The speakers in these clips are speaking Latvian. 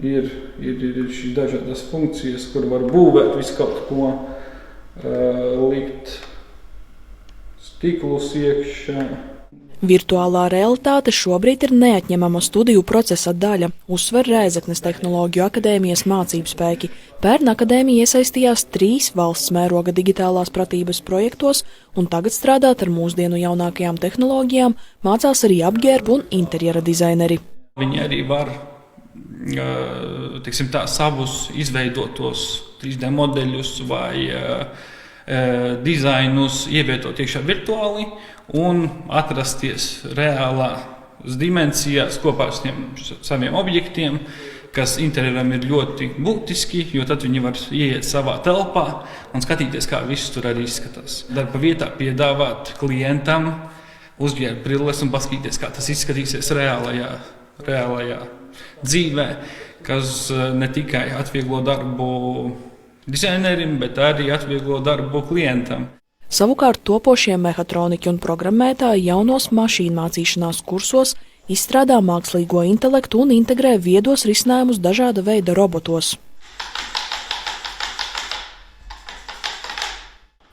ir šīs dažādas funkcijas, kur var būvēt visu kaut ko, likt stiklus iekšā. Virtuālā realitāte šobrīd ir neatņemama studiju procesa daļa, uzsver Rēzeknes Tehnoloģiju akadēmijas mācību spēki. Pērn akadēmija iesaistījās 3 valsts mēroga digitālās pratības projektos un tagad strādāt ar mūsdienu jaunākajām tehnoloģijām mācās arī apģērbu un interjera dizaineri. Viņi arī var savus izveidotos 3D modeļus vai dizainus ievietot iekšā virtuāli un atrasties reālās dimensijās kopā ar saviem objektiem, kas interjeram ir ļoti būtiski, jo tad viņi var ieiet savā telpā un skatīties, kā viss tur arī izskatās. Darba vietā piedāvāt klientam uzģērbt brilles un paskatīties, kā tas izskatīsies reālajā dzīvē, kas ne tikai atvieglo darbu dizainerim, bet arī atvieglo darbu klientam. Savukārt topošie mehatroniķi un programmētāji jaunos mašīnu mācīšanās kursos izstrādā mākslīgo intelektu un integrē viedos risinājumus dažāda veida robotos.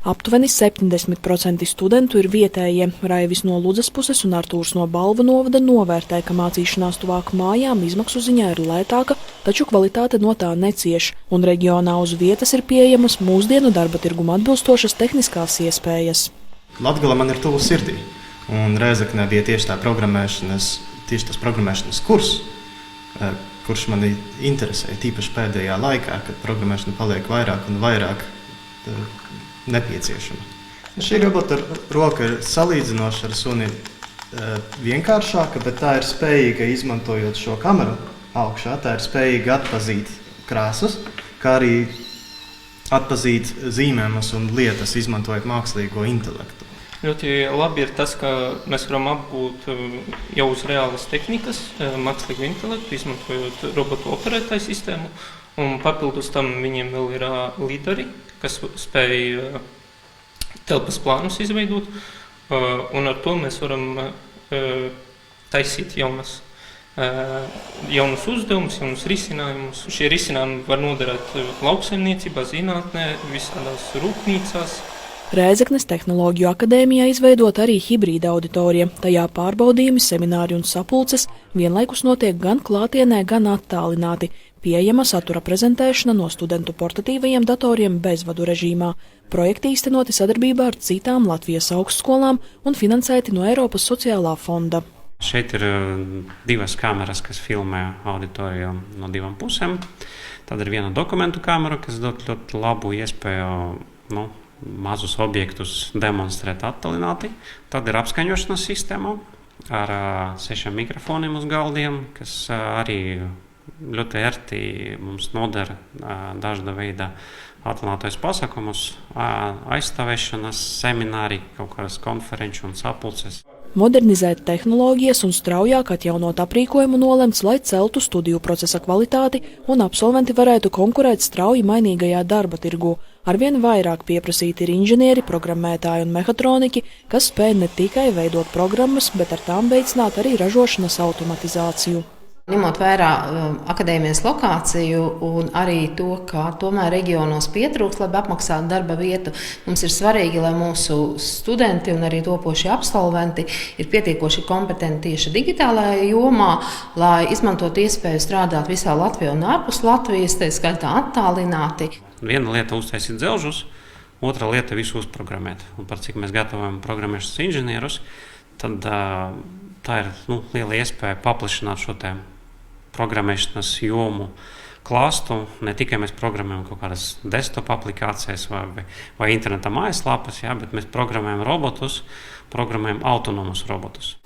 Aptuveni 70% studentu ir vietējie. Raivis no Ludzaspuses un Artūrs no Balvu novada novērtē, ka mācīšanās tuvāk mājām izmaksu ziņā ir lētāka, taču kvalitāte no tā necieš, un reģionā uz vietas ir pieejamas mūsdienu darba tirguma atbilstošas tehniskās iespējas. Latgale man ir tuvu sirdī, un Rēzeknē bija tieši tas programmēšanas kurs, kurš mani interesēja, tīpaši pēdējā laikā, kad programmēšana paliek vairāk un vairāk nepieciešama. Šī robota roka ir salīdzinoši ar suni vienkāršāka, bet tā ir spējīga, izmantojot šo kameru augšā, tā ir spējīga atpazīt krāsas, kā arī atpazīt zīmējumus un lietas, izmantojot mākslīgo intelektu. Ļoti labi ir tas, ka mēs varam apgūt jau uz reālas tehnikas, mākslīgo intelektu, izmantojot robotu operētāju sistēmu, un papildus tam viņiem vēl ir lidari, kas spēj telpas plānus izveidot, un ar to mēs varam taisīt jaunus uzdevumus, jaunus risinājumus. Šie risinājumi var noderēt lauksaimniecībā, zinātnē, visādās rūpnīcās. Rēzeknes Tehnoloģiju akadēmijā izveidot arī hibrīda auditorija. Tajā pārbaudījumi, semināri un sapulces vienlaikus notiek gan klātienē, gan attālināti. Pieejama satura prezentēšana no studentu portatīvajiem datoriem bezvadu režīmā. Projekti īstenoti sadarbībā ar citām Latvijas augstskolām un finansēti no Eiropas sociālā fonda. Šeit ir 2 kameras, kas filmē auditoriju no 2 pusēm. Tad ir viena dokumentu kamera, kas dod ļoti labu iespēju mazus objektus demonstrēt attālināti. Tad ir apskaņošanas sistēma ar 6 mikrofoniem uz galdiem, kas arī ļoti ērti mums nodara dažāda veida attālinātais pasākumus, aizstāvēšanas, semināri, kaut kādas konferenču un sapulces. Modernizēt tehnoloģijas un straujāk atjaunot aprīkojumu nolemts, lai celtu studiju procesa kvalitāti un absolventi varētu konkurēt strauji mainīgajā darba tirgū. Arvien vairāk pieprasīti ir inženieri, programmētāji un mehatroniķi, kas spēj ne tikai veidot programmas, bet ar tām veicināt arī ražošanas automatizāciju. Ņemot vērā akadēmijas lokāciju un arī to, ka tomēr reģionos pietrūkst labi apmaksātu darba vietu, mums ir svarīgi, lai mūsu studenti un arī topošie absolventi ir pietiekoši kompetenti tieši digitālajā jomā, lai izmantotu iespēju strādāt visā Latvijā un ārpus Latvijas, tā skaitā attālināti. Viena lieta uztaisīt dzelžus, otra lieta visu uzprogrammēt. Un par cik mēs gatavojam programmēšanas inženierus, tad tā ir liela iespēja paplašināt šo programmēšanas jomu klāstu. Ne tikai mēs programmējam kaut kādas desktop aplikācijas vai interneta mājaslapas, bet mēs programmējam robotus, programmējam autonomus robotus.